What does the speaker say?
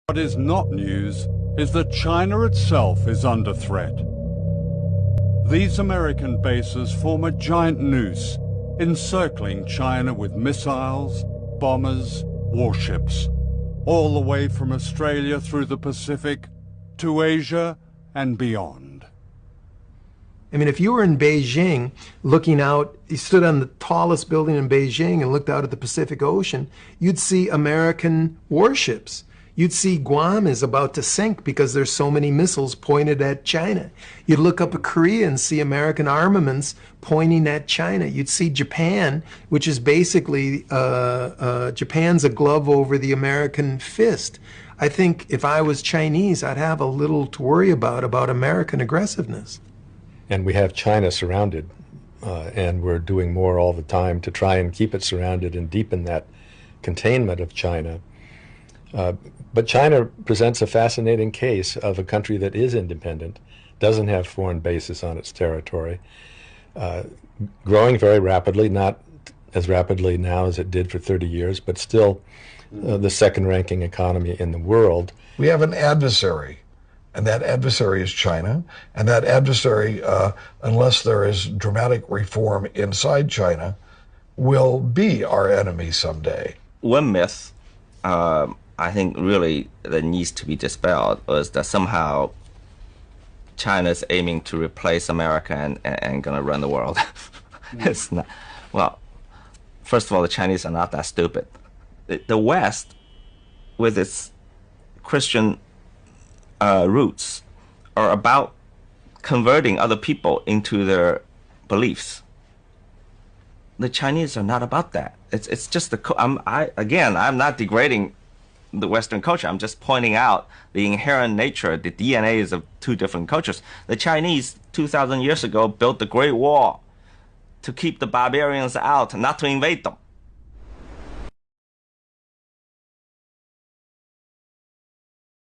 What is not news is that China itself is under threat. These American bases form a giant noose, encircling China with missiles, bombers, warships, all the way from Australia through the Pacific to Asia and beyond. I mean, if you were in Beijing looking out, you stood on the tallest building in Beijing and looked out at the Pacific Ocean, you'd see American warships. You'd see Guam is about to sink because there's so many missiles pointed at China. You'd look up at Korea and see American armaments pointing at China. You'd see Japan, which is basically, Japan's a glove over the American fist. I think if I was Chinese, I'd have a little to worry about American aggressiveness. And we have China surrounded, and we're doing more all the time to try and keep it surrounded and deepen that containment of China. But China presents a fascinating case of a country that is independent, doesn't have foreign bases on its territory, growing very rapidly, not as rapidly now as it did for 30 years, but still the second-ranking economy in the world. We have an adversary, and that adversary is China, and that adversary, unless there is dramatic reform inside China, will be our enemy someday. One myth I think really that needs to be dispelled is that somehow China's aiming to replace America and gonna run the world. It's not. Well, first of all, the Chinese are not that stupid. The West, with its Christian roots, are about converting other people into their beliefs. The Chinese are not about that. It's just the. I'm not degrading the Western culture. I'm just pointing out the inherent nature, the DNAs of two different cultures. The Chinese 2,000 years ago built the Great Wall to keep the barbarians out, not to invade them.